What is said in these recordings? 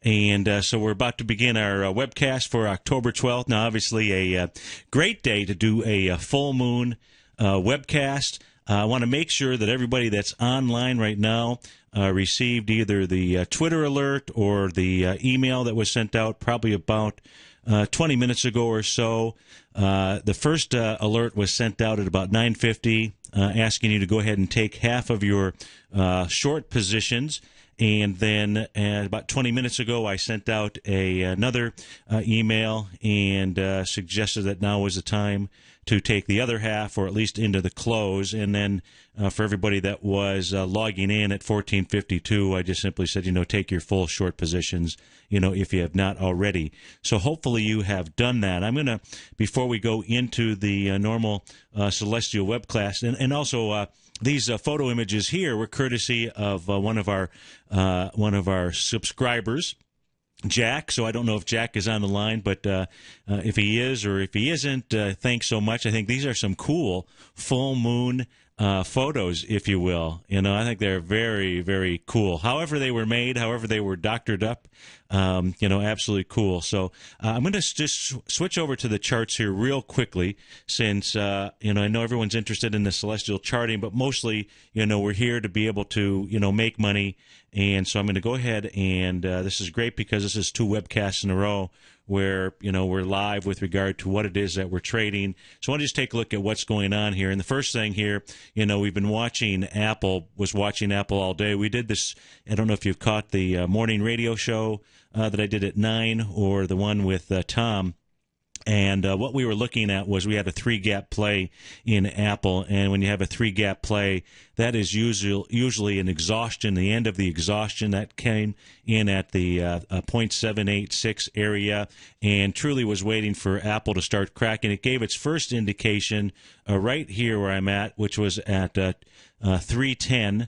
And so we're about to begin our webcast for October 12th. Now, obviously, a great day to do a full moon webcast. I want to make sure that everybody that's online right now received either the Twitter alert or the email that was sent out probably about 20 minutes ago or so. The first alert was sent out at about 9:50, asking you to go ahead and take half of your short positions. And then about 20 minutes ago, I sent out another email and suggested that now was the time to take the other half, or at least into the close. And then for everybody that was logging in at 14:52, I just simply said, take your full short positions, if you have not already. So hopefully you have done that. I'm going to, before we go into the normal Celestial web class, and also these photo images here were courtesy of one of our subscribers, Jack. So I don't know if Jack is on the line, but if he is or if he isn't, thanks so much. I think these are some cool full moon photos, if you will. I think they're very, very cool. However they were made, however they were doctored up, absolutely cool. So I'm going to just switch over to the charts here real quickly, since, I know everyone's interested in the celestial charting, but mostly, we're here to be able to, make money. And so I'm going to go ahead and this is great because this is two webcasts in a row where, we're live with regard to what it is that we're trading. So I want to just take a look at what's going on here. And the first thing here, we've been watching Apple all day. We did this, I don't know if you've caught the morning radio show that I did at 9 or the one with Tom. And what we were looking at was we had a three-gap play in Apple, and when you have a three-gap play, that is usually an exhaustion, the end of the exhaustion. That came in at the 0.786 area and truly was waiting for Apple to start cracking. It gave its first indication right here where I'm at, which was at 210.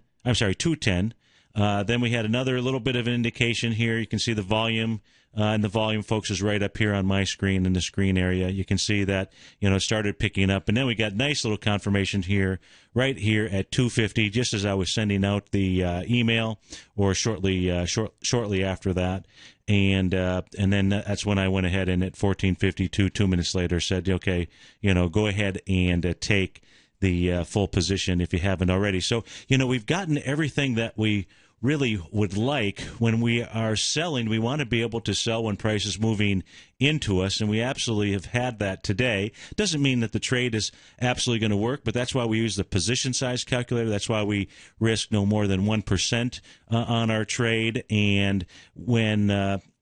Then we had another little bit of an indication here. You can see the volume. And the volume, folks, is right up here on my screen in the screen area. You can see that, it started picking up. And then we got nice little confirmation here, right here at 250, just as I was sending out the email, or shortly after that. And then that's when I went ahead and at 14:52, 2 minutes later, said, okay, go ahead and take the full position if you haven't already. So, we've gotten everything that we really would like. When we are selling, we want to be able to sell when price is moving into us, and we absolutely have had that today. Doesn't mean that the trade is absolutely going to work, but that's why we use the position size calculator. That's why we risk no more than 1% on our trade. And when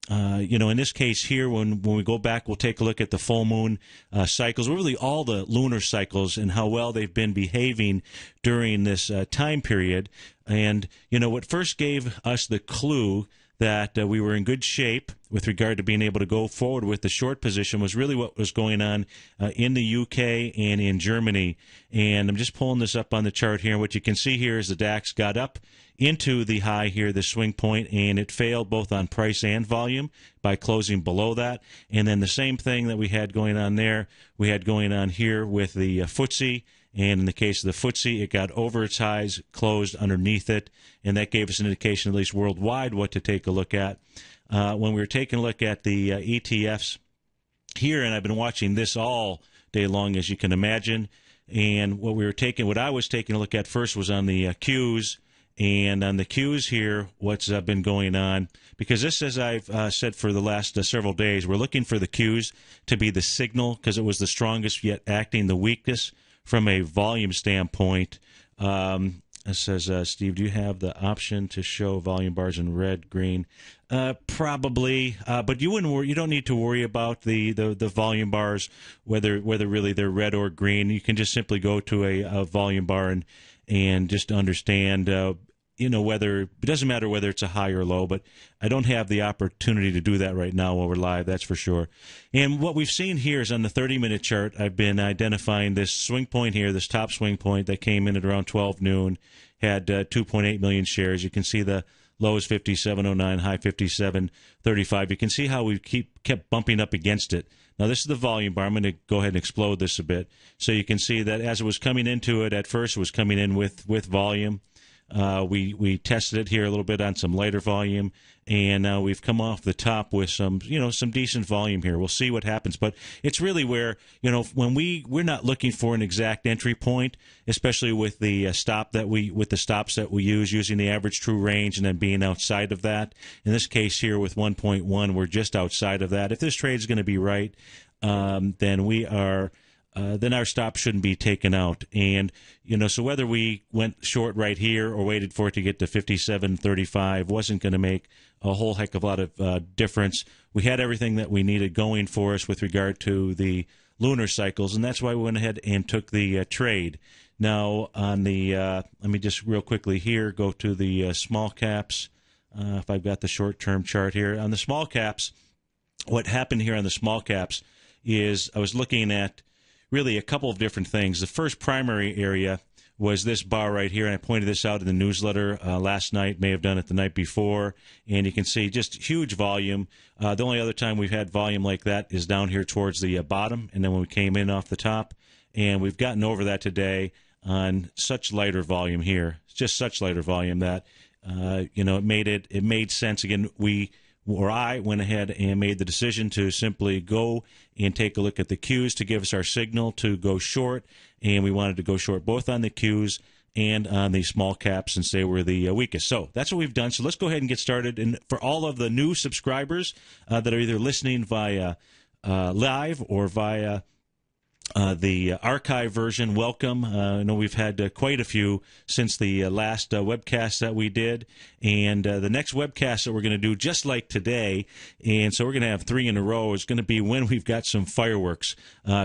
in this case here, when we go back, we'll take a look at the full moon cycles, really all the lunar cycles and how well they've been behaving during this time period. And, what first gave us the clue that we were in good shape with regard to being able to go forward with the short position was really what was going on in the UK and in Germany. And I'm just pulling this up on the chart here. What you can see here is the DAX got up into the high here, the swing point, and it failed both on price and volume by closing below that. And then the same thing that we had going on there, we had going on here with the FTSE. And in the case of the FTSE, it got over its highs, closed underneath it, and that gave us an indication, at least worldwide, what to take a look at. When we were taking a look at the ETFs here, and I've been watching this all day long, as you can imagine, and what I was taking a look at first was on the Qs, and on the Qs here, what's been going on, because this, as I've said for the last several days, we're looking for the Qs to be the signal, because it was the strongest yet acting the weakest from a volume standpoint. It says, Steve, do you have the option to show volume bars in red, green? Probably, but you don't need to worry about the volume bars, whether really they're red or green. You can just simply go to a volume bar and just understand whether it doesn't matter whether it's a high or low, but I don't have the opportunity to do that right now while we're live, that's for sure. And what we've seen here is on the 30-minute chart, I've been identifying this swing point here, this top swing point that came in at around 12 noon, had 2.8 million shares. You can see the low is 57.09, high 57.35. You can see how we kept bumping up against it. Now, this is the volume bar. I'm going to go ahead and explode this a bit. So you can see that as it was coming into it, at first it was coming in with volume. We tested it here a little bit on some lighter volume, and now we've come off the top with some decent volume here. We'll see what happens, but it's really where when we're not looking for an exact entry point, especially with the stops that we use using the average true range and then being outside of that. In this case here with 1.1, we're just outside of that. If this trade is going to be right, then we are. Then our stop shouldn't be taken out. And, so whether we went short right here or waited for it to get to 57.35 wasn't going to make a whole heck of a lot of difference. We had everything that we needed going for us with regard to the lunar cycles, and that's why we went ahead and took the trade. Now, on the, let me just real quickly here go to the small caps, if I've got the short-term chart here. On the small caps, what happened here on the small caps is I was looking at really a couple of different things. The first primary area was this bar right here, and I pointed this out in the newsletter last night, may have done it the night before, and you can see just huge volume. The only other time we've had volume like that is down here towards the bottom, and then when we came in off the top, and we've gotten over that today on such lighter volume here. It's just such lighter volume that, it made sense. Again, I went ahead and made the decision to simply go and take a look at the Qs to give us our signal to go short, and we wanted to go short both on the Qs and on the small caps and say we're the weakest. So that's what we've done. So let's go ahead and get started. And for all of the new subscribers that are either listening via live or via the archive version, welcome. I know we've had quite a few since the last webcast that we did, and the next webcast that we're going to do just like today, and so we're going to have 3 in a row, is going to be when we've got some fireworks.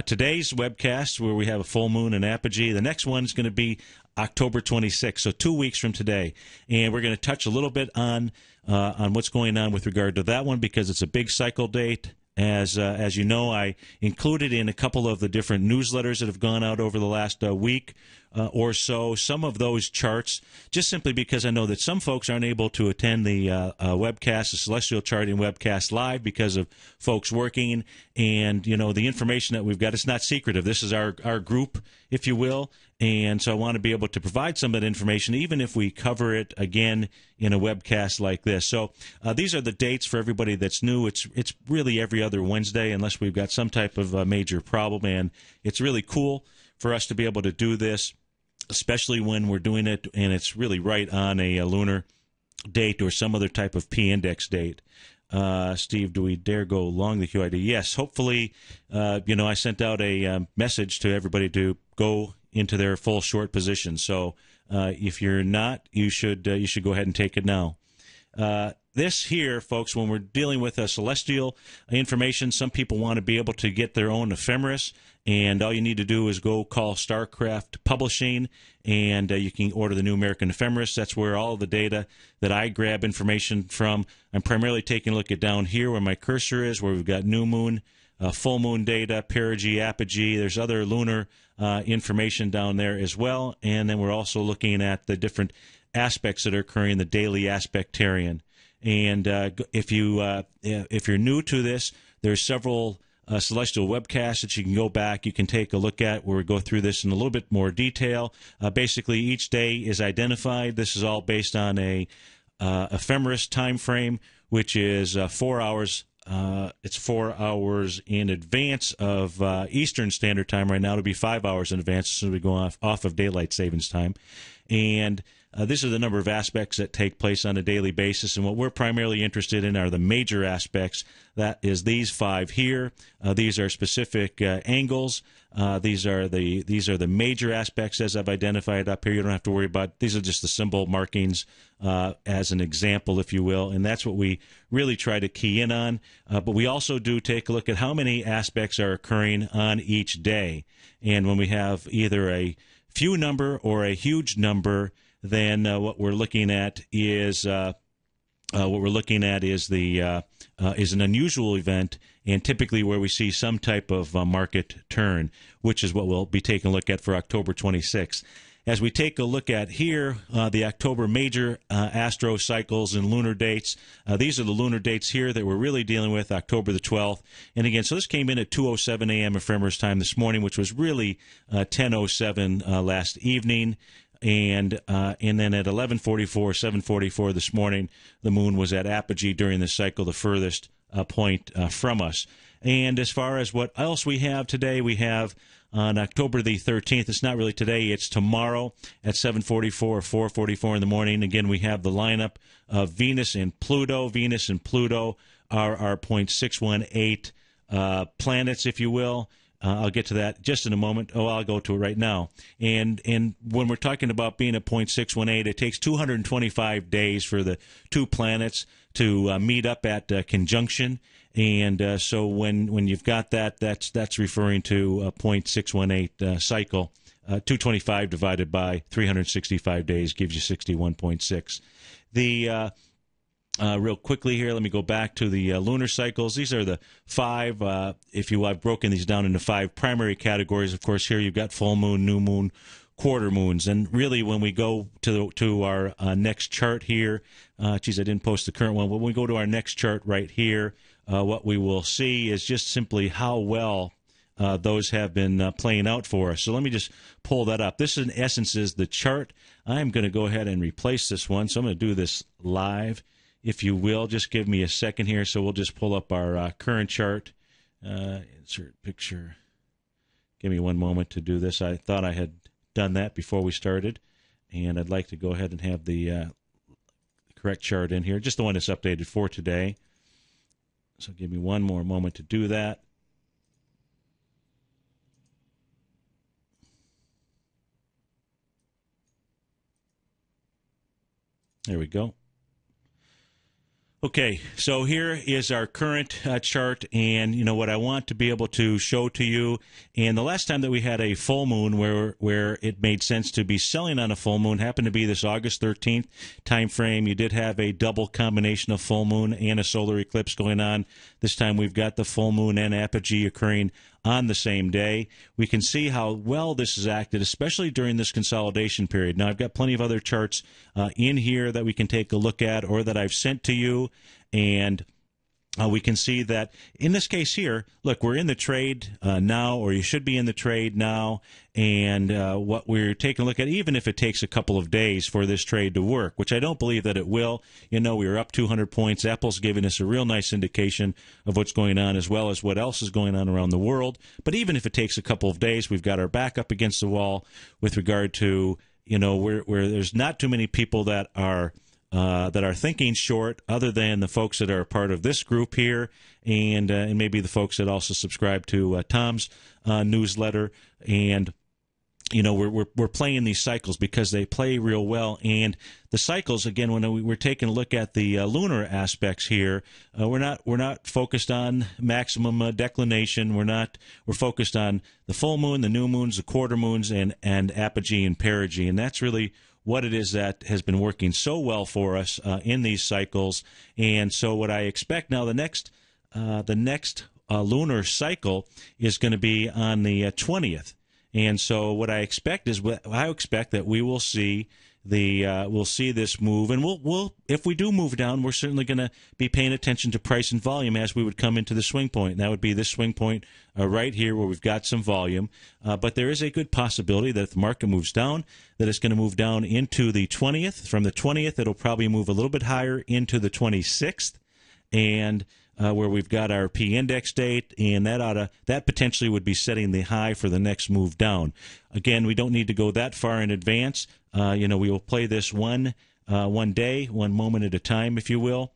Today's webcast, where we have a full moon and apogee, the next one is going to be October 26th, so 2 weeks from today, and we're going to touch a little bit on what's going on with regard to that one because it's a big cycle date. As you know, I included in a couple of the different newsletters that have gone out over the last week or so some of those charts, just simply because I know that some folks aren't able to attend the webcast, the Celestial Charting webcast live because of folks working, and the information that we've got, it's not secretive. This is our group, if you will, and so I want to be able to provide some of that information, even if we cover it again in a webcast like this. So these are the dates for everybody that's new. It's really every other Wednesday unless we've got some type of major problem, and it's really cool for us to be able to do this, especially when we're doing it and it's really right on a lunar date or some other type of P-index date. Steve, do we dare go long the QID? Yes, hopefully, I sent out a message to everybody to go into their full short position. So if you're not, you should go ahead and take it now. This here, folks, when we're dealing with celestial information, some people want to be able to get their own ephemeris, and all you need to do is go call StarCraft Publishing, and you can order the New American Ephemeris. That's where all of the data that I grab information from. I'm primarily taking a look at down here where my cursor is, where we've got new moon, full moon data, perigee, apogee. There's other lunar information down there as well, and then we're also looking at the different aspects that are occurring in the daily aspectarian. And if you're new to this, there's several celestial webcasts that you can go back. You can take a look at where we go through this in a little bit more detail. Basically, each day is identified. This is all based on a ephemeris time frame, which is 4 hours. It's 4 hours in advance of Eastern Standard Time right now. It'll be 5 hours in advance as soon as we go off of daylight savings time. And these are the number of aspects that take place on a daily basis, and what we're primarily interested in are the major aspects. That is these 5 here. These are specific angles. These are the major aspects as I've identified up here. You don't have to worry about. These are just the symbol markings as an example, if you will, and that's what we really try to key in on. But we also do take a look at how many aspects are occurring on each day, and when we have either a few number or a huge number, then what we're looking at is an unusual event, and typically where we see some type of market turn, which is what we'll be taking a look at for October 26th. As we take a look at here, the October major astro cycles and lunar dates, these are the lunar dates here that we're really dealing with, October the 12th. And again, so this came in at 2:07 a.m. ephemeris time this morning, which was really 10:07 last evening. And then at 11:44, 7:44 this morning, the moon was at apogee during the cycle, the furthest point from us. And as far as what else we have today, we have on October the 13th, it's not really today, it's tomorrow at 7:44 or 4:44 in the morning. Again, we have the lineup of Venus and Pluto. Venus and Pluto are our 0.618 planets, if you will. I'll get to that just in a moment. Oh, I'll go to it right now. And when we're talking about being at 0.618, it takes 225 days for the two planets to meet up at conjunction. And so when you've got that, that's referring to a 0.618 cycle. 225 divided by 365 days gives you 61.6. Real quickly here, let me go back to the lunar cycles. These are the five, if you will, I've broken these down into five primary categories. Of course, here you've got full moon, new moon, quarter moons. And really, when we go to our next chart here, I didn't post the current one, but when we go to our next chart right here, what we will see is just simply how well those have been playing out for us. So let me just pull that up. This, in essence, is the chart. I'm going to go ahead and replace this one, so I'm going to do this live. If you will, just give me a second here. So we'll just pull up our current chart. Insert picture. Give me one moment to do this. I thought I had done that before we started, and I'd like to go ahead and have the correct chart in here, just the one that's updated for today. So give me one more moment to do that. There we go. Okay, so here is our current chart, and what I want to be able to show to you. And the last time that we had a full moon where it made sense to be selling on a full moon happened to be this August 13th time frame. You did have a double combination of full moon and a solar eclipse going on. This time we've got the full moon and apogee occurring on the same day. We can see how well this has acted, especially during this consolidation period. Now, I've got plenty of other charts in here that we can take a look at or that I've sent to you, and we can see that in this case here, look, we're in the trade now, or you should be in the trade now, and what we're taking a look at, even if it takes a couple of days for this trade to work, which I don't believe that it will. We were up 200 points. Apple's giving us a real nice indication of what's going on, as well as what else is going on around the world. But even if it takes a couple of days, we've got our back up against the wall with regard to, where there's not too many people that are thinking short, other than the folks that are a part of this group here, and maybe the folks that also subscribe to Tom's newsletter. And we're playing these cycles because they play real well. And the cycles, again, when we're taking a look at the lunar aspects here, we're not focused on maximum declination. We're focused on the full moon, the new moons, the quarter moons, and apogee and perigee, and that's really what it is that has been working so well for us in these cycles. And so what I expect now, the next lunar cycle is going to be on the 20th. And so what I expect is, I expect that we will see we'll see this move, and we'll if we do move down, we're certainly going to be paying attention to price and volume as we would come into the swing point. And that would be this swing point right here, where we've got some volume. But there is a good possibility that if the market moves down, that it's going to move down into the 20th. From the 20th, it'll probably move a little bit higher into the 26th, and where we've got our P-index date, and that potentially would be setting the high for the next move down. Again, we don't need to go that far in advance. We will play this one day, one moment at a time, if you will.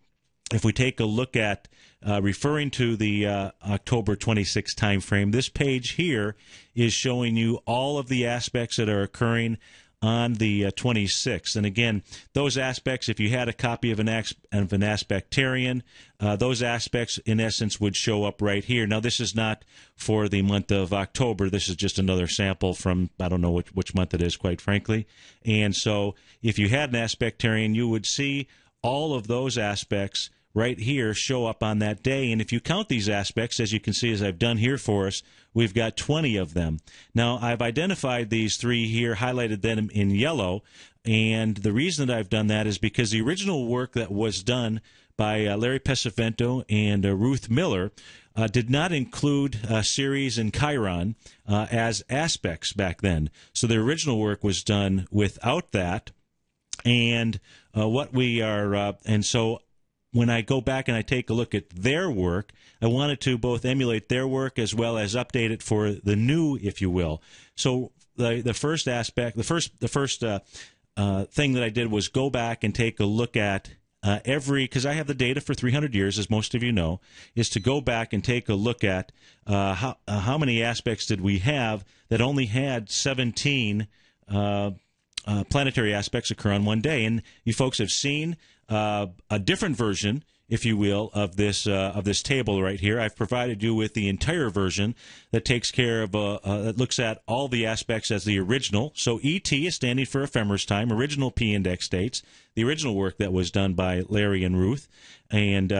If we take a look at referring to the October 26th time frame, this page here is showing you all of the aspects that are occurring on the 26th. And again, those aspects, if you had a copy of an aspectarian, those aspects, in essence, would show up right here. Now, this is not for the month of October. This is just another sample from, I don't know which month it is, quite frankly. And so if you had an aspectarian, you would see all of those aspects right here show up on that day. And if you count these aspects, as you can see, as I've done here for us, we've got 20 of them. Now, I've identified these three here, highlighted them in yellow, and the reason that I've done that is because the original work that was done by Larry Pesavento and Ruth Miller did not include Ceres and Chiron as aspects back then. So the original work was done without that. And and so when I go back and I take a look at their work, I wanted to both emulate their work as well as update it for the new, if you will. So the first aspect, the first thing that I did was go back and take a look at because I have the data for 300 years, as most of you know, is to go back and take a look at how many aspects did we have that only had 17 planetary aspects occur on one day. And you folks have seen a different version, if you will, of this table right here. I've provided you with the entire version that takes care of that looks at all the aspects as the original. So ET is standing for ephemeris time, original p-index states, the original work that was done by Larry and Ruth. And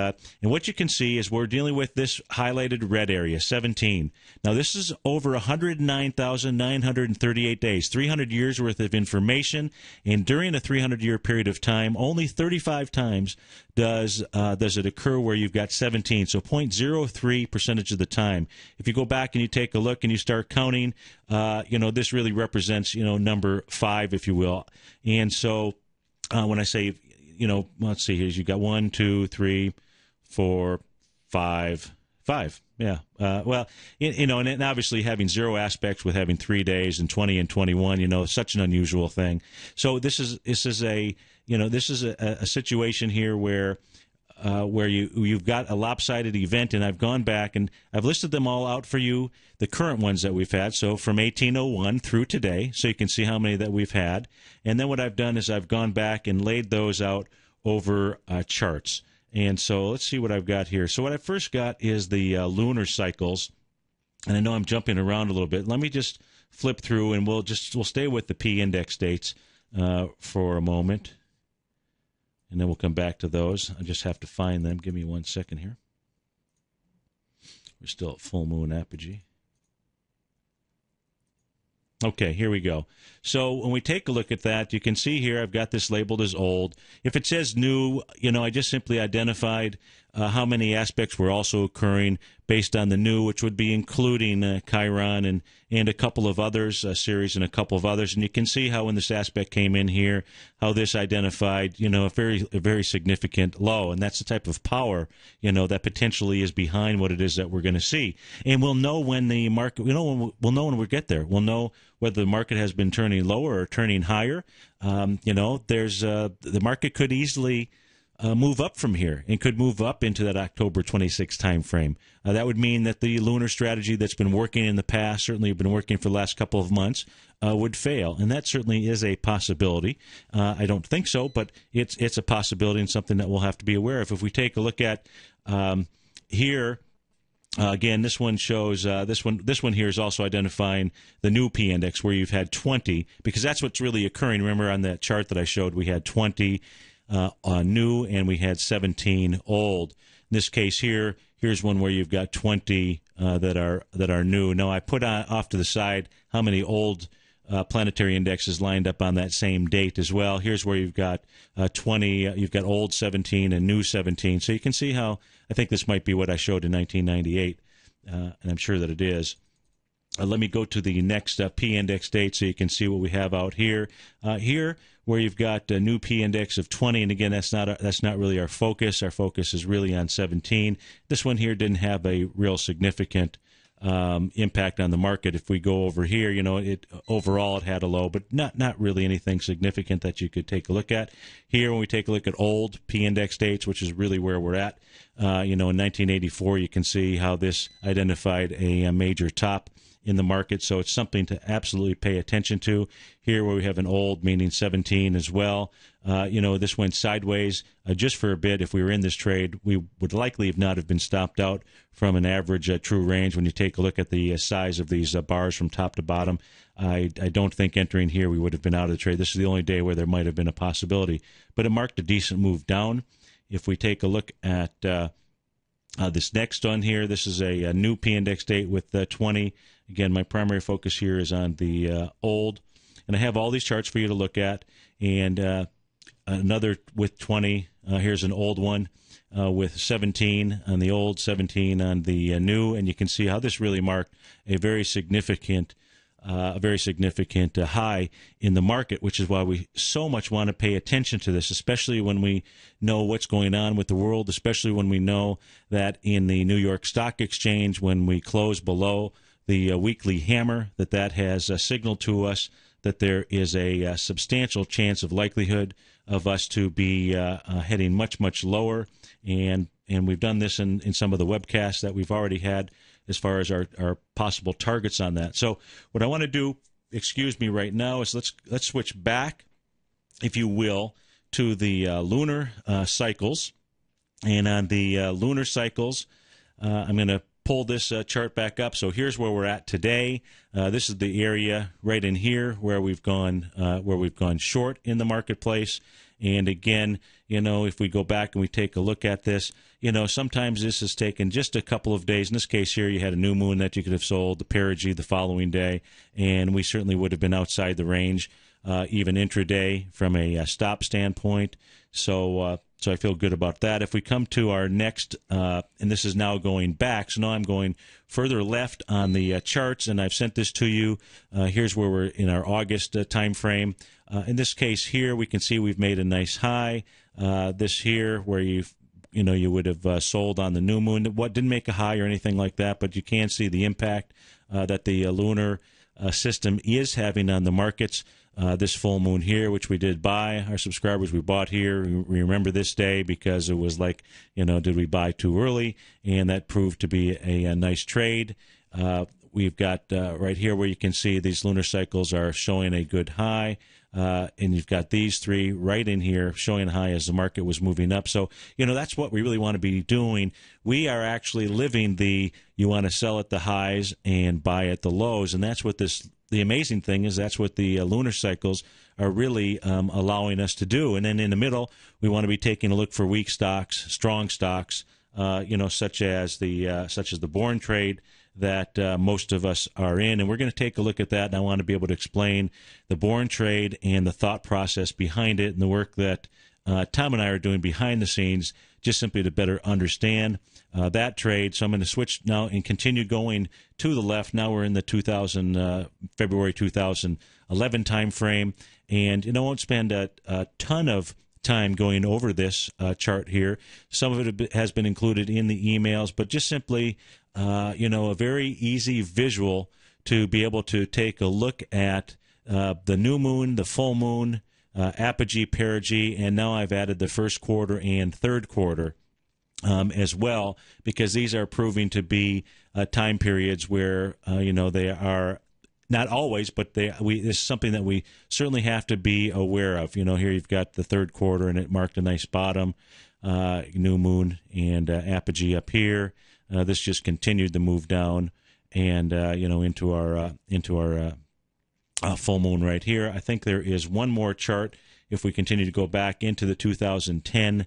what you can see is we're dealing with this highlighted red area, 17. Now, this is over 109,938 days, 300 years worth of information. And during a 300-year period of time, only 35 times does it occur where you've got 17. So 0.03% of the time. If you go back and you take a look and you start counting, this really represents, number 5, if you will. And so when I say, let's see here, you've got 1, 2, 3, 4, 5. Yeah. And obviously having 0 aspects with having 3 days and 20 and 21, such an unusual thing. So this is a situation here where you've got a lopsided event, and I've gone back and I've listed them all out for you, the current ones that we've had, so from 1801 through today, so you can see how many that we've had. And then what I've done is I've gone back and laid those out over charts. And so let's see what I've got here. So what I first got is the lunar cycles, and I know I'm jumping around a little bit. Let me just flip through, and we'll stay with the p-index dates for a moment. And then we'll come back to those. I just have to find them. Give me 1 second here. We're still at full moon apogee. Okay, here we go. So when we take a look at that, you can see here I've got this labeled as old. If it says new, I just simply identified how many aspects were also occurring based on the new, which would be including Chiron and a couple of others, Ceres and a couple of others. And you can see how when this aspect came in here, how this identified, a very significant low. And that's the type of power, that potentially is behind what it is that we're going to see. And we'll know when the market, we'll know when we get there. We'll know whether the market has been turning lower or turning higher. The market could easily move up from here and could move up into that October 26 time frame. That would mean that the lunar strategy that's been working in the past, certainly been working for the last couple of months, would fail. And that certainly is a possibility. I don't think so, but it's a possibility and something that we'll have to be aware of. If we take a look at here, again, this one shows this one here is also identifying the new p-index where you've had 20, because that's what's really occurring. Remember on that chart that I showed, we had 20 new and we had 17 old. In this case here's one where you've got 20 that are new. Now I put off to the side how many old planetary indexes lined up on that same date as well. Here's where you've got 20, you've got old 17 and new 17. So you can see how I think this might be what I showed in 1998, and I'm sure that it is. Let me go to the next p-index date so you can see what we have out here. Here, where you've got a new p-index of 20, and again, that's not really our focus. Our focus is really on 17. This one here didn't have a real significant impact on the market. If we go over here, overall it had a low, but not really anything significant that you could take a look at. Here, when we take a look at old p-index dates, which is really where we're at, in 1984, you can see how this identified a major top in the market, so it's something to absolutely pay attention to. Here where we have an old, meaning 17 as well, this went sideways just for a bit. If we were in this trade, we would likely have been stopped out from an average true range. When you take a look at the size of these bars from top to bottom, I don't think entering here we would have been out of the trade. This is the only day where there might have been a possibility, but it marked a decent move down. If we take a look at this next one here, this is a new p-index date with 20. Again, my primary focus here is on the old, and I have all these charts for you to look at. And another with 20. Here's an old one with 17 on the old, 17 on the new, and you can see how this really marked a very significant high in the market, which is why we so much want to pay attention to this, especially when we know what's going on with the world, especially when we know that in the New York Stock Exchange, when we close below the weekly hammer, that has signaled to us that there is a substantial chance of likelihood of us to be heading much, much lower. And we've done this in some of the webcasts that we've already had as far as our possible targets on that. So what I want to do, excuse me, right now is let's switch back, if you will, to the lunar cycles. And on the lunar cycles, I'm going to pull this chart back up. So here's where we're at today. This is the area right in here where we've gone short in the marketplace. And again, if we go back and we take a look at this, sometimes this has taken just a couple of days. In this case here, you had a new moon that you could have sold, the perigee the following day, and we certainly would have been outside the range, even intraday from a stop standpoint. So I feel good about that. If we come to our next, and this is now going back, so now I'm going further left on the charts, and I've sent this to you. Here's where we're in our August time frame. In this case here, we can see we've made a nice high. This here, where you would have sold on the new moon. What didn't make a high or anything like that, but you can see the impact that the lunar system is having on the markets. This full moon here, which we did buy, our subscribers, we bought here. We remember this day because it was like, did we buy too early? And that proved to be a nice trade. We've got right here where you can see these lunar cycles are showing a good high. And you've got these three right in here showing high as the market was moving up. So, that's what we really want to be doing. We are actually living you want to sell at the highs and buy at the lows. And that's what the amazing thing is, that's what the lunar cycles are really allowing us to do. And then in the middle, we want to be taking a look for weak stocks, strong stocks, such as the Bourne trade that most of us are in. And we're going to take a look at that, and I want to be able to explain the Bourne trade and the thought process behind it and the work that Tom and I are doing behind the scenes, just simply to better understand that trade. So I'm going to switch now and continue going to the left. Now we're in the February 2011 time frame, and I won't spend a ton of time going over this chart here. Some of it has been included in the emails, but just simply a very easy visual to be able to take a look at the new moon, the full moon, apogee, perigee, and now I've added the first quarter and third quarter as well, because these are proving to be time periods where they are not always, but this is something that we certainly have to be aware of. Here you've got the third quarter, and it marked a nice bottom, new moon and apogee up here. This just continued to move down, and into our full moon right here. I think there is one more chart if we continue to go back into the 2010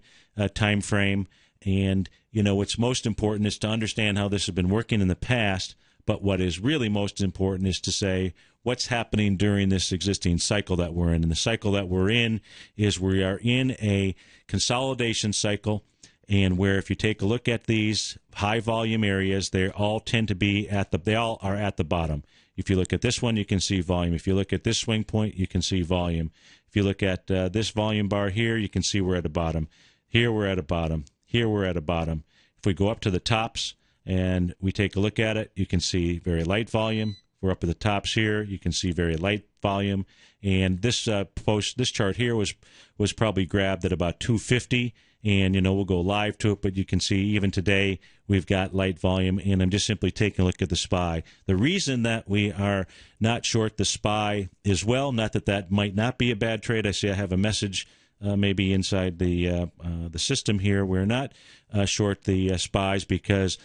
time frame. And what's most important is to understand how this has been working in the past. But what is really most important is to say what's happening during this existing cycle that we're in. And the cycle that we're in is we are in a consolidation cycle, and where if you take a look at these high volume areas, they all tend to be they all are at the bottom. If you look at this one, you can see volume. If you look at this swing point, you can see volume. If you look at this volume bar here, you can see we're at a bottom. Here we're at a bottom. Here we're at a bottom. If we go up to the tops and we take a look at it, you can see very light volume. We're up at the tops here. You can see very light volume. And this chart here was probably grabbed at about 250. And, we'll go live to it, but you can see even today we've got light volume, and I'm just simply taking a look at the SPY. The reason that we are not short the SPY as well, not that might not be a bad trade. I see I have a message maybe inside the system here. We're not short the SPYs because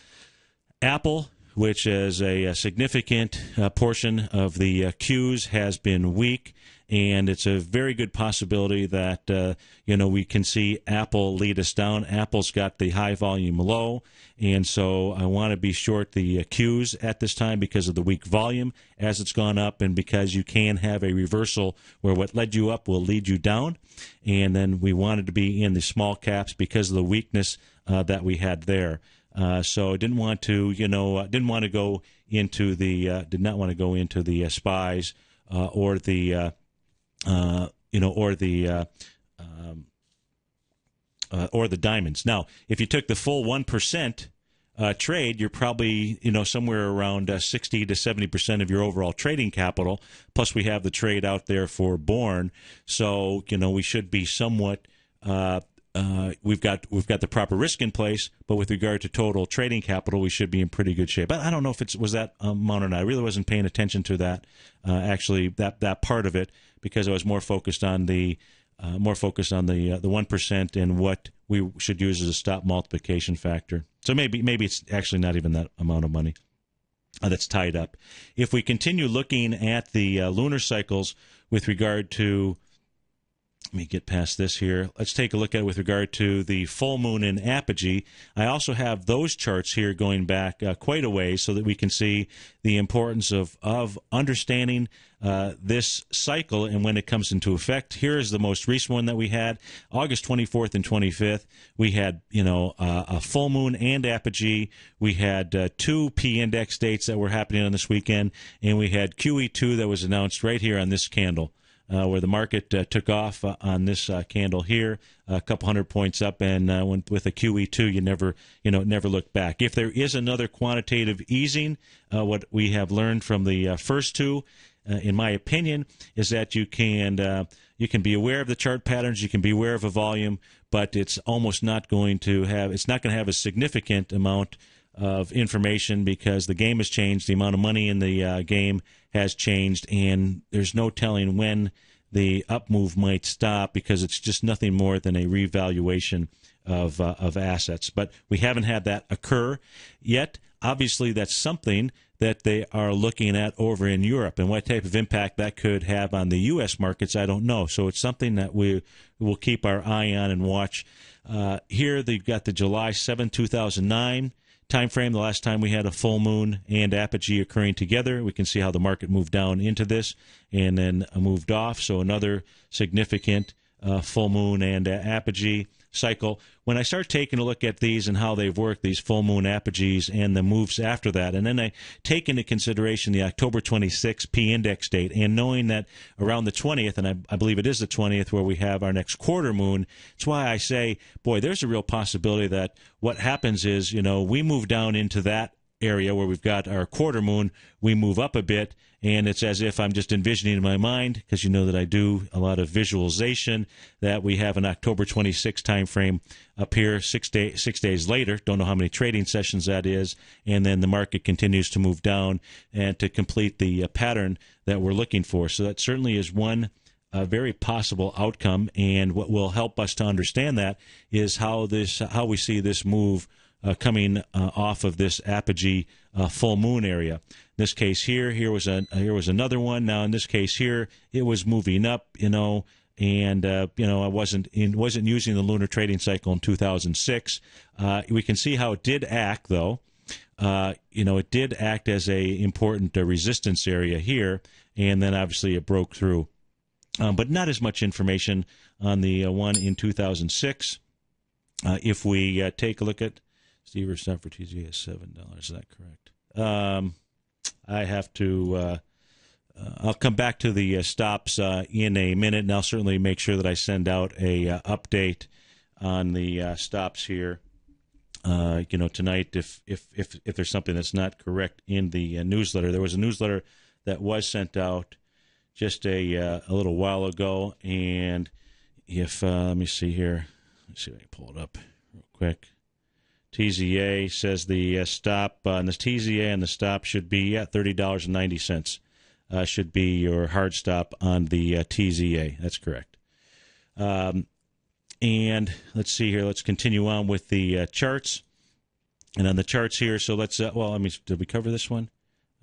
Apple, which is a significant portion of the Qs, has been weak. and it's a very good possibility that we can see Apple lead us down. Apple's got the high volume low, and so I want to be short the Qs at this time because of the weak volume as it's gone up, and because you can have a reversal where what led you up will lead you down. And then we wanted to be in the small caps because of the weakness that we had there. So didn't want to, did not want to go into the SPYs or the diamonds. Now, if you took the full 1% trade, you're probably somewhere around 60 to 70% of your overall trading capital. Plus, we have the trade out there for Bourne, so we should be somewhat. We've got the proper risk in place, but with regard to total trading capital, we should be in pretty good shape. But I don't know if it was that amount or not. I really wasn't paying attention to that, actually, that part of it, because I was more focused on the 1% and what we should use as a stop multiplication factor. So maybe it's actually not even that amount of money that's tied up. If we continue looking at the lunar cycles with regard to, let me get past this here. Let's take a look at it with regard to the full moon in apogee. I also have those charts here going back quite a ways so that we can see the importance of understanding this cycle and when it comes into effect. Here is the most recent one that we had, August 24th and 25th. We had, a full moon and apogee. We had two P-index dates that were happening on this weekend, and we had QE2 that was announced right here on this candle. Where the market took off on this candle here, a couple hundred points up, and went with a QE2, you never look back. If there is another quantitative easing, what we have learned from the first two, in my opinion, is that you can be aware of the chart patterns, you can be aware of a volume, but it's almost not going to have a significant amount of information because the game has changed, the amount of money in the game has changed, and there's no telling when the up move might stop because it's just nothing more than a revaluation of assets. But we haven't had that occur yet. Obviously, that's something that they are looking at over in Europe, and what type of impact that could have on the U.S. markets, I don't know. So it's something that we will keep our eye on and watch. Here, they've got the July 7, 2009 time frame, the last time we had a full moon and apogee occurring together. We can see how the market moved down into this and then moved off. So another significant full moon and apogee cycle. When I start taking a look at these and how they've worked, these full moon apogees and the moves after that, and then I take into consideration the October 26 P-index date, and knowing that around the 20th, and I believe it is the 20th where we have our next quarter moon, it's why I say, boy, there's a real possibility that what happens is, we move down into that area where we've got our quarter moon, we move up a bit, and it's as if I'm just envisioning in my mind, because you know that I do a lot of visualization, that we have an October 26 time frame up here 6 days later. Don't know how many trading sessions that is, and then the market continues to move down and to complete the pattern that we're looking for. So that certainly is one very possible outcome, and what will help us to understand that is how we see this move coming off of this apogee full moon area. In this case here was another one. Now in this case here, it was moving up, and I wasn't using the lunar trading cycle in 2006. We can see how it did act, though. It did act as a important resistance area here, and then obviously it broke through. But not as much information on the one in 2006. If we take a look at Steve stop for TGA is $7. Is that correct? I have to. I'll come back to the stops in a minute, and I'll certainly make sure that I send out a update on the stops here. Tonight, if there's something that's not correct in the newsletter, there was a newsletter that was sent out just a little while ago, and if let me see here, let's see if I can pull it up real quick. TZA says the stop on the TZA and the stop should be at $30.90. Should be your hard stop on the TZA. That's correct. And let's see here. Let's continue on with the charts. And on the charts here, so let's. Did we cover this one?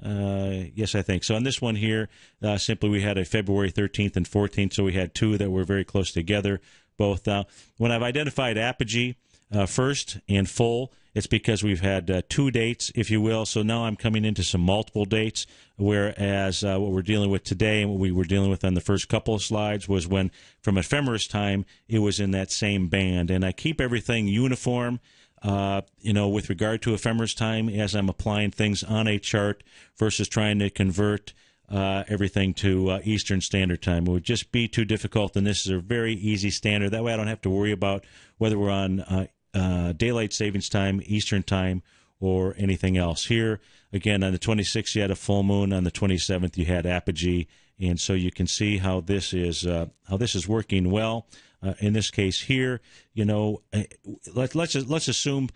Yes, I think so. On this one here, simply we had a February 13th and 14th, so we had two that were very close together. Both when I've identified apogee first and full, it's because we've had two dates, if you will. So now I'm coming into some multiple dates, whereas what we're dealing with today and what we were dealing with on the first couple of slides was when, from ephemeris time, it was in that same band. And I keep everything uniform, with regard to ephemeris time as I'm applying things on a chart versus trying to convert everything to Eastern Standard Time. It would just be too difficult, and this is a very easy standard. That way I don't have to worry about whether we're on Daylight Savings Time, Eastern Time, or anything else. Here, again, on the 26th, you had a full moon. On the 27th, you had apogee. And so you can see how this is working well. In this case here, let's assume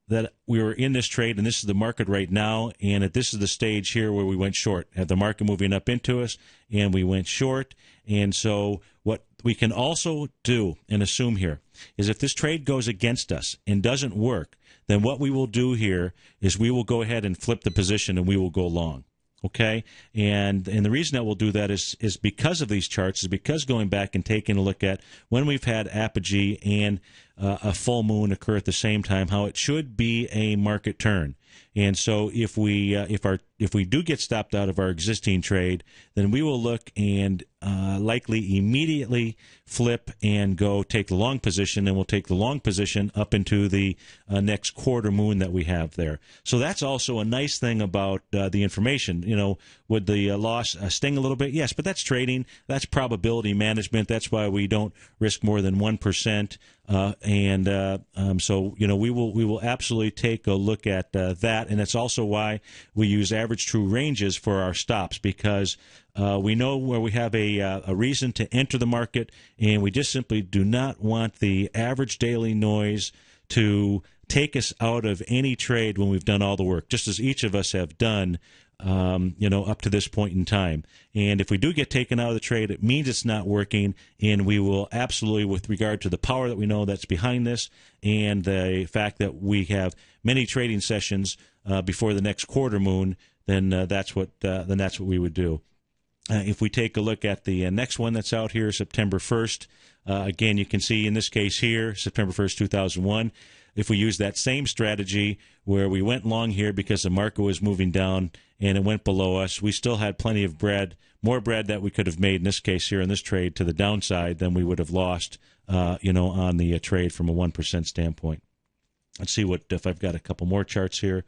that we were in this trade, and this is the market right now, and this is the stage here where we went short. Had the market moving up into us, and we went short. And so what we can also do and assume here is if this trade goes against us and doesn't work, then what we will do here is we will go ahead and flip the position, and we will go long. Okay, and the reason that we'll do that is because of these charts, is because going back and taking a look at when we've had apogee and a full moon occur at the same time, how it should be a market turn. And so if we do get stopped out of our existing trade, then we will look and likely immediately flip and go take the long position, and we'll take the long position up into the next quarter moon that we have there. So that's also a nice thing about the information. Would the loss sting a little bit? Yes, but that's trading. That's probability management. That's why we don't risk more than 1%. So we will absolutely take a look at that, and that's also why we use average true ranges for our stops, because we know where we have a reason to enter the market, and we just simply do not want the average daily noise to take us out of any trade when we've done all the work, just as each of us have done up to this point in time. And if we do get taken out of the trade, it means it's not working, and we will absolutely, with regard to the power that we know that's behind this and the fact that we have many trading sessions before the next quarter moon, then that's what we would do. If we take a look at the next one that's out here, September 1st, again, you can see in this case here, September 1st, 2001, if we use that same strategy where we went long here because the market was moving down and it went below us, we still had plenty of bread, more bread that we could have made in this case here in this trade to the downside than we would have lost, on the trade from a 1% standpoint. Let's see if I've got a couple more charts here.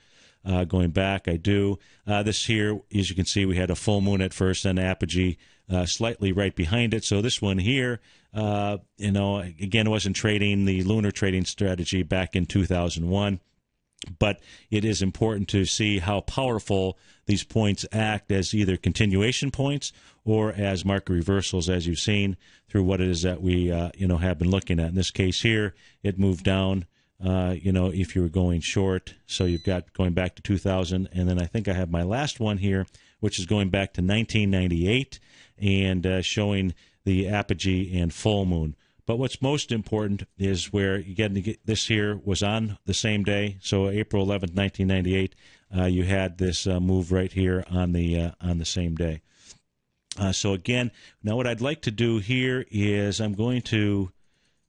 Going back, I do. This here, as you can see, we had a full moon at first, then apogee slightly right behind it. So this one here, again, it wasn't trading the lunar trading strategy back in 2001. But it is important to see how powerful these points act as either continuation points or as market reversals, as you've seen through what it is that we have been looking at. In this case here, it moved down. If you were going short, so you've got going back to 2000, and then I think I have my last one here, which is going back to 1998 and showing the apogee and full moon. But what's most important is where you get this here was on the same day, so April 11th, 1998. You had this move right here on the same day. So again, now what I'd like to do here is I'm going to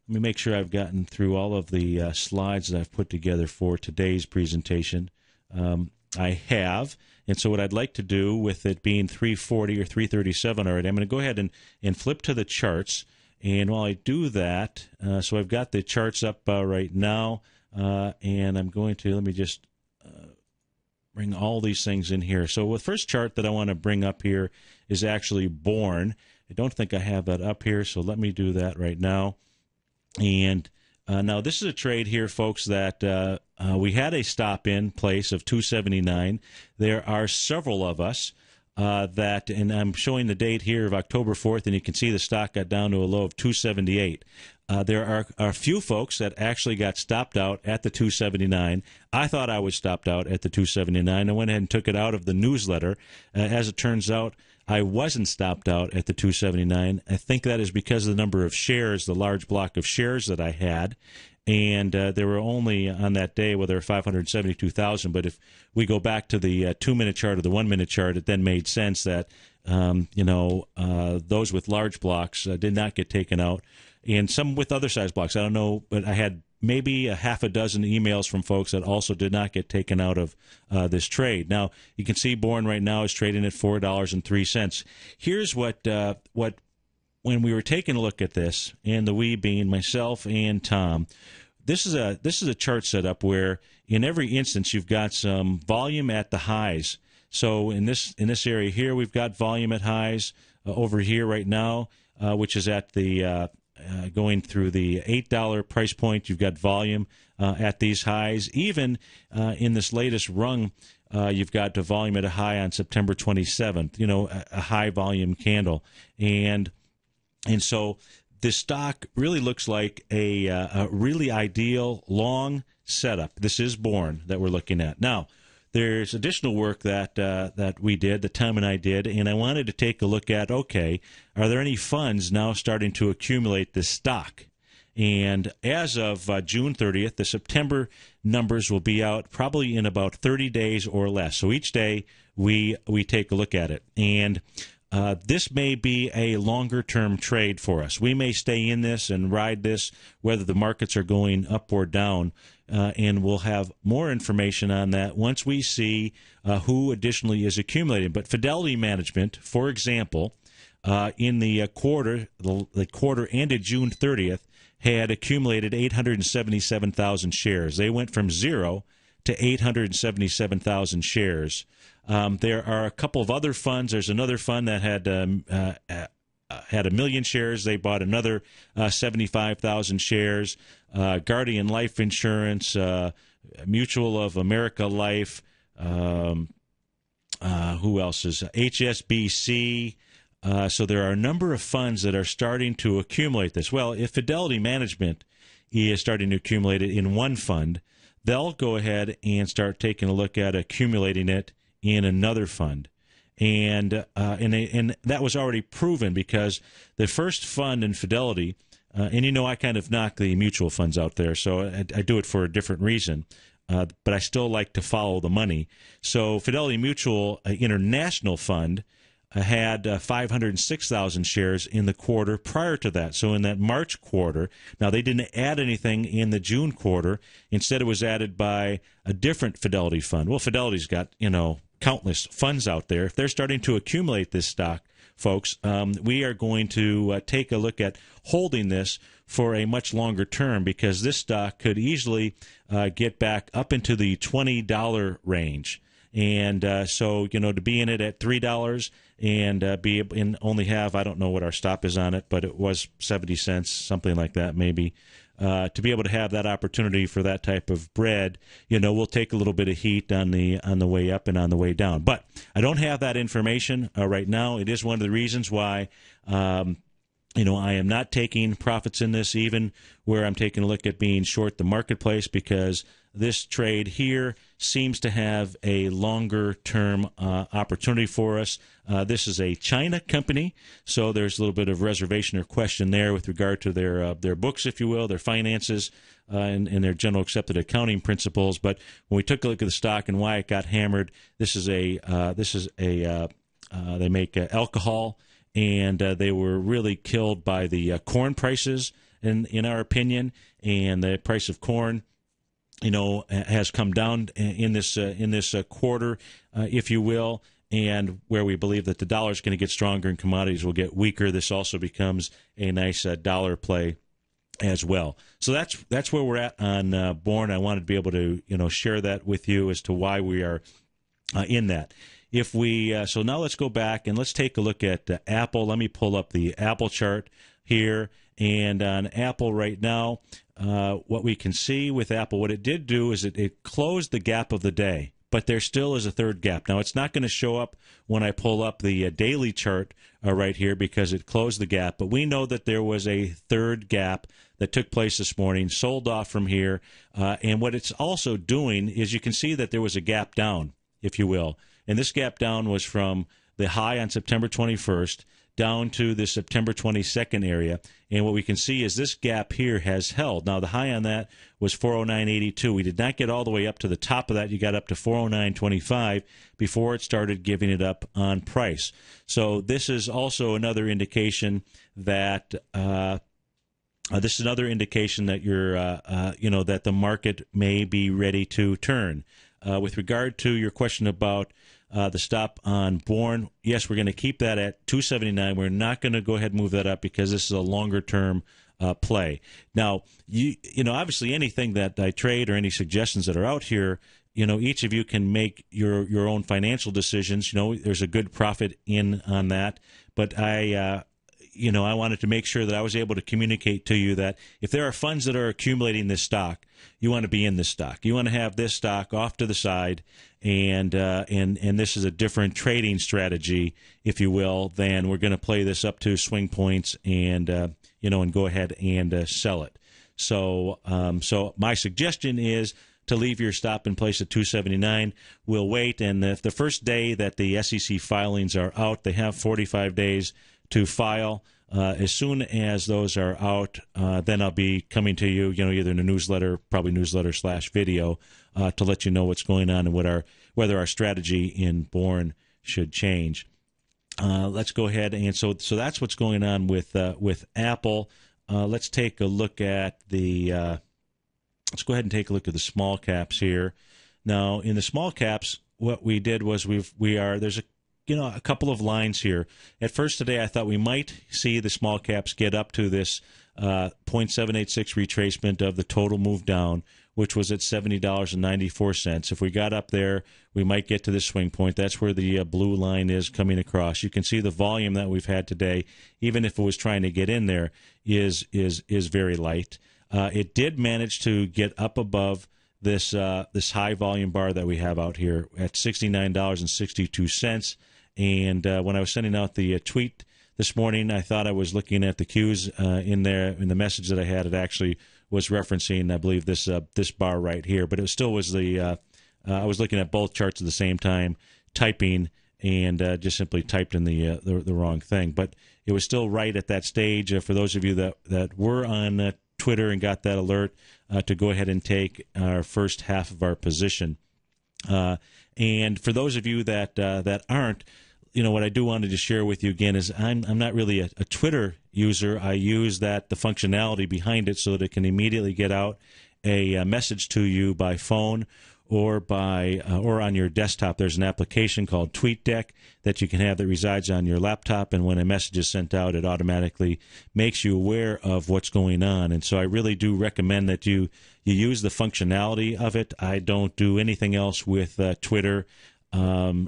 let me make sure I've gotten through all of the slides that I've put together for today's presentation. I have, and so what I'd like to do with it being 340 or 337 already, I'm going to go ahead and flip to the charts. And while I do that, so I've got the charts up right now, and I'm going to, let me just bring all these things in here. So the first chart that I want to bring up here is actually Born. I don't think I have that up here, so let me do that right now. And now this is a trade here, folks, that we had a stop in place of 279. There are several of us and I'm showing the date here of October 4th, and you can see the stock got down to a low of 278. There are a few folks that actually got stopped out at the 279. I thought I was stopped out at the 279. I went ahead and took it out of the newsletter. As it turns out, I wasn't stopped out at the 279. I think that is because of the number of shares, the large block of shares that I had. and there were only on that day, well, there were 572,000. But if we go back to the 2-minute chart or the 1-minute chart, it then made sense that those with large blocks did not get taken out, and some with other size blocks. I don't know, but I had maybe a half a dozen emails from folks that also did not get taken out of this trade. Now, you can see Bourne right now is trading at $4.03. Here's what when we were taking a look at this, and the we being myself and Tom, this is a chart setup where in every instance you've got some volume at the highs. So in this area here, we've got volume at highs over here right now, which is at the going through the $8 price point. You've got volume at these highs. Even in this latest rung, you've got the volume at a high on September 27th. A high volume candle, and so this stock really looks like a really ideal long setup. This is Bourne that we're looking at now. There's additional work that we did, that Tom and I did, and I wanted to take a look at, okay, are there any funds now starting to accumulate this stock? And as of June 30th, the September numbers will be out probably in about 30 days or less. So each day we take a look at it. And this may be a longer-term trade for us. We may stay in this and ride this, whether the markets are going up or down, and we'll have more information on that once we see who additionally is accumulating. But Fidelity Management, for example, in the quarter ended June 30th, had accumulated 877,000 shares. They went from 0 to 877,000 shares. There are a couple of other funds. There's another fund that had 1 million shares. They bought another 75,000 shares. Guardian Life Insurance, Mutual of America Life. Who else is HSBC? So there are a number of funds that are starting to accumulate this. Well, if Fidelity Management is starting to accumulate it in one fund, they'll go ahead and start taking a look at accumulating it in another fund. And that was already proven because the first fund in Fidelity, and I kind of knock the mutual funds out there, so I do it for a different reason, but I still like to follow the money. So Fidelity Mutual International Fund had 506,000 shares in the quarter prior to that. So in that March quarter, now they didn't add anything in the June quarter. Instead, it was added by a different Fidelity fund. Well, Fidelity's got, countless funds out there. If they're starting to accumulate this stock, folks, we are going to take a look at holding this for a much longer term, because this stock could easily get back up into the $20 range. And so, to be in it at $3 and be and only have, I don't know what our stop is on it, but it was 70 cents, something like that maybe. To be able to have that opportunity for that type of bread, we'll take a little bit of heat on the way up and on the way down. But I don't have that information right now. It is one of the reasons why I am not taking profits in this, even where I'm taking a look at being short the marketplace, because this trade here seems to have a longer-term opportunity for us. This is a China company, so there's a little bit of reservation or question there with regard to their books, if you will, their finances, and their general accepted accounting principles. But when we took a look at the stock and why it got hammered, they make alcohol, and they were really killed by the corn prices, in our opinion, and the price of corn has come down in this quarter, if you will, and where we believe that the dollar is going to get stronger and commodities will get weaker. This also becomes a nice dollar play as well. So that's where we're at on Bourne. I wanted to be able to share that with you as to why we are in that. If we so now let's go back and let's take a look at Apple. Let me pull up the Apple chart here, and on Apple right now, what we can see with Apple, what it did do is it closed the gap of the day, but there still is a third gap. Now, it's not going to show up when I pull up the daily chart right here because it closed the gap, but we know that there was a third gap that took place this morning, sold off from here, and what it's also doing is you can see that there was a gap down, if you will, and this gap down was from the high on September 21st down to the September 22nd area. And what we can see is this gap here has held. Now, the high on that was 409.82. We did not get all the way up to the top of that. You got up to 409.25 before it started giving it up on price. So this is also another indication that you're, that the market may be ready to turn. With regard to your question about the stop on Bourne, yes, we're going to keep that at 279. We're not going to go ahead and move that up because this is a longer-term play. Now, obviously anything that I trade or any suggestions that are out here, each of you can make your own financial decisions. There's a good profit in on that, but I wanted to make sure that I was able to communicate to you that if there are funds that are accumulating this stock, you want to be in this stock. You want to have this stock off to the side, and this is a different trading strategy, if you will, than we're going to play this up to swing points and and go ahead and sell it. So my suggestion is to leave your stop in place at 279. We'll wait, and if the first day that the SEC filings are out, they have 45 days to file. As soon as those are out, then I'll be coming to you, either in a newsletter, probably newsletter/video, to let you know what's going on and whether our strategy in Bourne should change. Let's go ahead and so that's what's going on with Apple. Let's take a look at let's go ahead and take a look at the small caps here. Now, in the small caps, what we did was there's a couple of lines here. At first today, I thought we might see the small caps get up to this 0.786 retracement of the total move down, which was at $70.94. If we got up there, we might get to this swing point. That's where the blue line is coming across. You can see the volume that we've had today, even if it was trying to get in there, is very light. It did manage to get up above this high volume bar that we have out here at $69.62. And when I was sending out the tweet this morning, I thought I was looking at the cues in the message that I had. It actually was referencing, I believe, this bar right here. But it still was I was looking at both charts at the same time, typing, and just simply typed in the wrong thing. But it was still right at that stage. For those of you that were on Twitter and got that alert, to go ahead and take our first half of our position. And for those of you that aren't, what I do wanted to share with you again is I'm not really a Twitter user. I use the functionality behind it so that it can immediately get out a message to you by phone or or on your desktop. There's an application called TweetDeck that you can have that resides on your laptop, and when a message is sent out, it automatically makes you aware of what's going on. And so I really do recommend that you use the functionality of it. I don't do anything else with Twitter. You're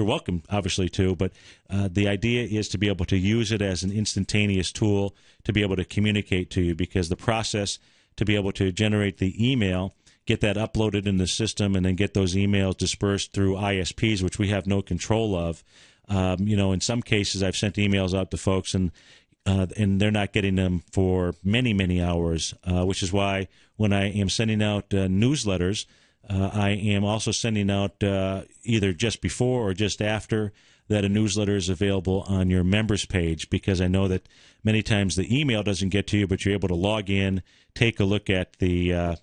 welcome, obviously, too, but the idea is to be able to use it as an instantaneous tool to be able to communicate to you, because the process to be able to generate the email, get that uploaded in the system, and then get those emails dispersed through ISPs, which we have no control of. In some cases, I've sent emails out to folks, and they're not getting them for many, many hours, which is why when I am sending out newsletters, I am also sending out either just before or just after that a newsletter is available on your members page, because I know that many times the email doesn't get to you, but you're able to log in, take a look at the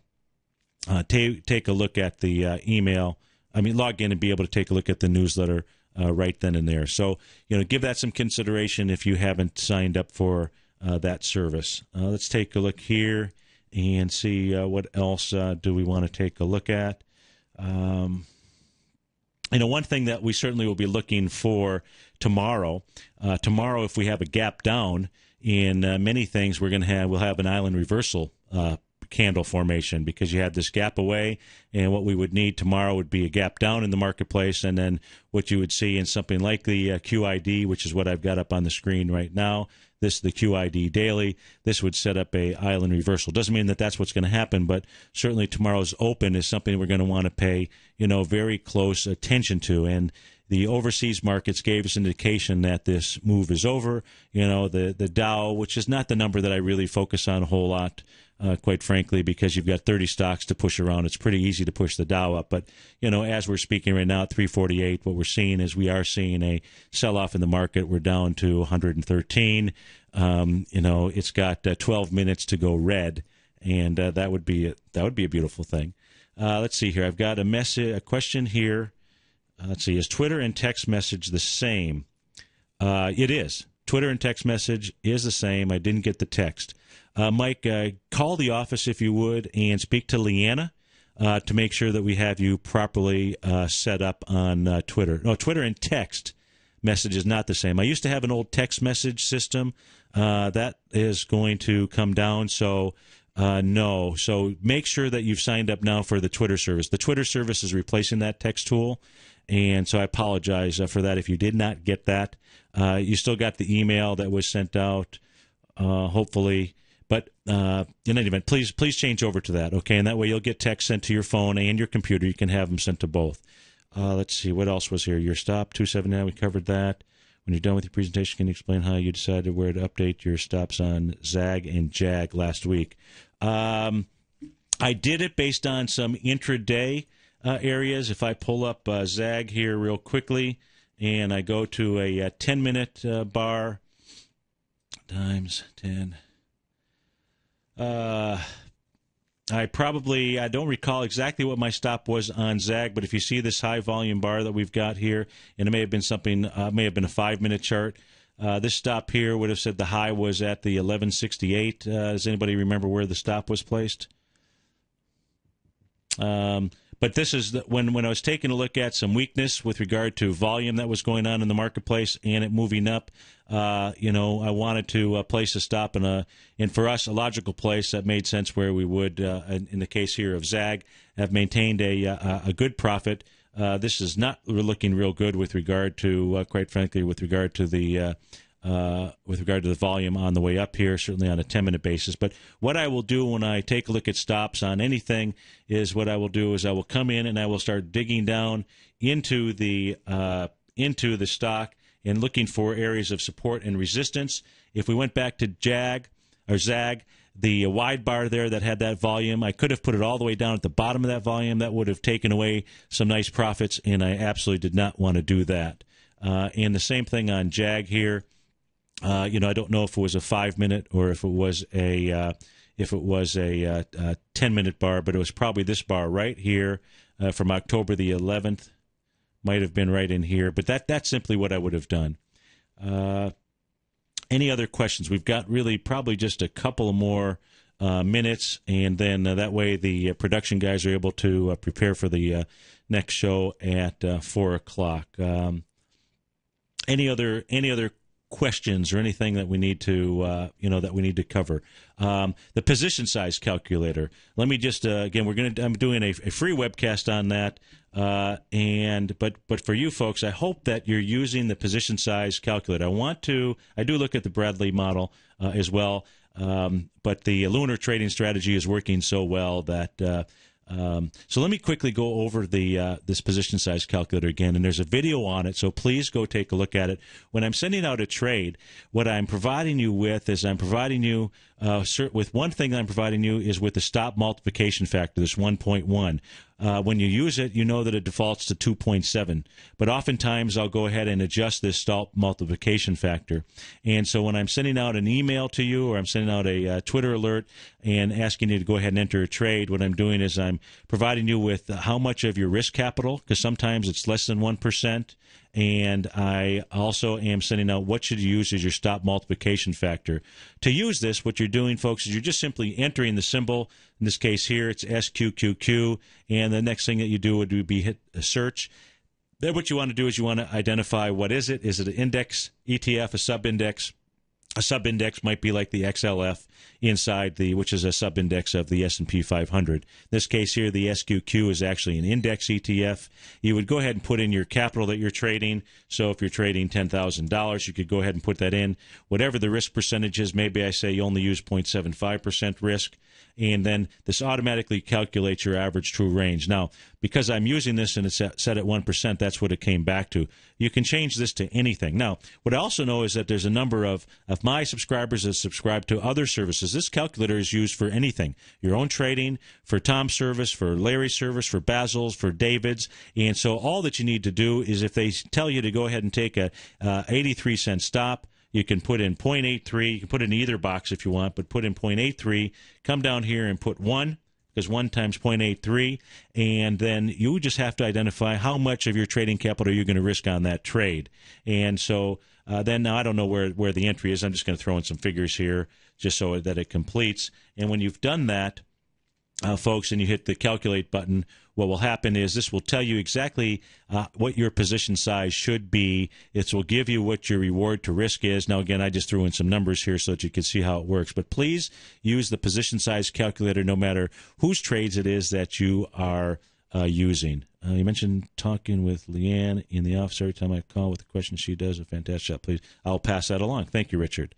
email. Log in and be able to take a look at the newsletter right then and there. So, give that some consideration if you haven't signed up for that service. Let's take a look here and see what else do we want to take a look at. One thing that we certainly will be looking for tomorrow, if we have a gap down in many things, we'll have an island reversal candle formation, because you had this gap away, and what we would need tomorrow would be a gap down in the marketplace, and then what you would see in something like the QID, which is what I've got up on the screen right now. This is the QID daily. This would set up a island reversal. Doesn't mean that that's what's going to happen, but certainly tomorrow's open is something we're going to want to pay, very close attention to. And the overseas markets gave us an indication that this move is over. The Dow, which is not the number that I really focus on a whole lot, quite frankly, because you've got 30 stocks to push around. It's pretty easy to push the Dow up. But, as we're speaking right now at 348, what we're seeing is we are seeing a sell-off in the market. We're down to 113. It's got 12 minutes to go red, and that would be a beautiful thing. Let's see here. I've got a question here. Let's see. Is Twitter and text message the same? It is. Twitter and text message is the same. I didn't get the text. Mike, call the office if you would and speak to Leanna to make sure that we have you properly set up on Twitter. No, Twitter and text message is not the same. I used to have an old text message system. That is going to come down, so no. So make sure that you've signed up now for the Twitter service. The Twitter service is replacing that text tool, and so I apologize for that if you did not get that. You still got the email that was sent out, hopefully. But in any event, please change over to that, okay? And that way you'll get text sent to your phone and your computer. You can have them sent to both. Let's see, what else was here? Your stop, 279, we covered that. When you're done with your presentation, can you explain how you decided where to update your stops on ZAG and JAG last week? I did it based on some intraday areas. If I pull up ZAG here real quickly and I go to a 10-minute bar times 10. I don't recall exactly what my stop was on ZAG, but if you see this high volume bar that we've got here, and it may have been something, may have been a 5-minute chart. This stop here would have said the high was at the 1168. Does anybody remember where the stop was placed? But this is when I was taking a look at some weakness with regard to volume that was going on in the marketplace and it moving up. I wanted to place a stop and for us a logical place that made sense where we would, in the case here of ZAG, have maintained a good profit. This is not looking real good with regard to, quite frankly, with regard to the volume on the way up here, certainly on a 10-minute basis. But what I will do when I take a look at stops on anything is what I will do is I will come in and I will start digging down into the stock and looking for areas of support and resistance. If we went back to JAG or ZAG, the wide bar there that had that volume, I could have put it all the way down at the bottom of that volume. That would have taken away some nice profits, and I absolutely did not want to do that. And the same thing on JAG here. I don't know if it was a 5-minute or if it was a 10-minute bar, but it was probably this bar right here from October the 11th. Might have been right in here, but that's simply what I would have done. Any other questions? We've got really probably just a couple more minutes, and then that way the production guys are able to prepare for the next show at 4 o'clock. Any other questions or anything that we need to cover? The position size calculator. Let me just again, I'm doing a free webcast on that. But for you folks, I hope that you're using the position size calculator. I do look at the Bradley model as well, but the lunar trading strategy is working so well that. So let me quickly go over this position size calculator again, and there's a video on it, so please go take a look at it. When I'm sending out a trade, what I'm providing you with is with one thing I'm providing you is with the stop multiplication factor, this 1.1. When you use it, you know that it defaults to 2.7. But oftentimes, I'll go ahead and adjust this stop multiplication factor. And so when I'm sending out an email to you or I'm sending out a Twitter alert and asking you to go ahead and enter a trade, what I'm doing is I'm providing you with how much of your risk capital, because sometimes it's less than 1%. And I also am sending out what should you use as your stop multiplication factor. To use this, what you're doing, folks, is you're just simply entering the symbol. In this case here, it's SQQQ, and the next thing that you do would be hit a search. Then what you want to do is you want to identify what is it. Is it an index, ETF, a sub-index? A sub-index might be like the XLF inside which is a sub-index of the S&P 500. In this case here, the SQQ is actually an index ETF. You would go ahead and put in your capital that you're trading. So if you're trading $10,000, you could go ahead and put that in. Whatever the risk percentage is, maybe I say you only use 0.75% risk. and then this automatically calculates your average true range. Now, because I'm using this and it's set at 1%, that's what it came back to. You can change this to anything. Now, what I also know is that there's a number of my subscribers that subscribe to other services. This calculator is used for anything. Your own trading, for Tom's service, for Larry's service, for Basil's, for David's. And so all that you need to do is if they tell you to go ahead and take a 83-cent stop, you can put in 0.83. You can put it in either box if you want, but put in 0.83. Come down here and put 1, because 1 times 0.83, and then you just have to identify how much of your trading capital you're going to risk on that trade. And so then now I don't know where the entry is. I'm just going to throw in some figures here just so that it completes. And when you've done that, folks, and you hit the calculate button, what will happen is this will tell you exactly what your position size should be. It will give you what your reward to risk is. Now, again, I just threw in some numbers here so that you can see how it works. But please use the position size calculator no matter whose trades it is that you are using. You mentioned talking with Leanne in the office every time I call with the question she does. A fantastic job. Please, I'll pass that along. Thank you, Richard.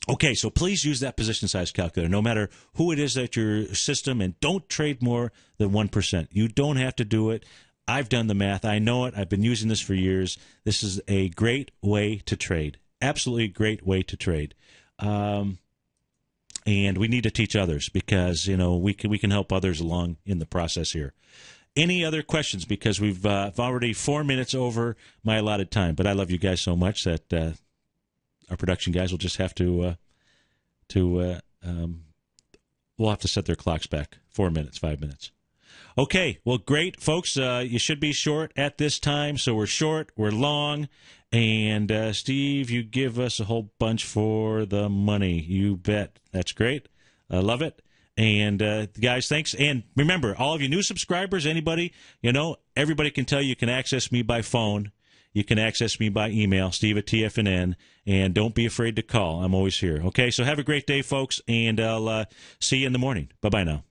Okay, so please use that position size calculator, no matter who it is at your system, and don't trade more than 1%. You don't have to do it. I've done the math. I know it. I've been using this for years. This is a great way to trade. Absolutely great way to trade. And we need to teach others because, you know, we can help others along in the process here. Any other questions? Because we've already 4 minutes over my allotted time, but I love you guys so much that our production guys will just have to we'll have to set their clocks back 4 minutes, 5 minutes. Okay, well, great, folks. You should be short at this time, so we're short, we're long, and Steve, you give us a whole bunch for the money. You bet. That's great. I love it. And guys, thanks. And remember, all of you new subscribers, anybody, you know, everybody can tell you can access me by phone. You can access me by email, steve@tfnn, and don't be afraid to call. I'm always here. Okay, so have a great day, folks, and I'll see you in the morning. Bye-bye now.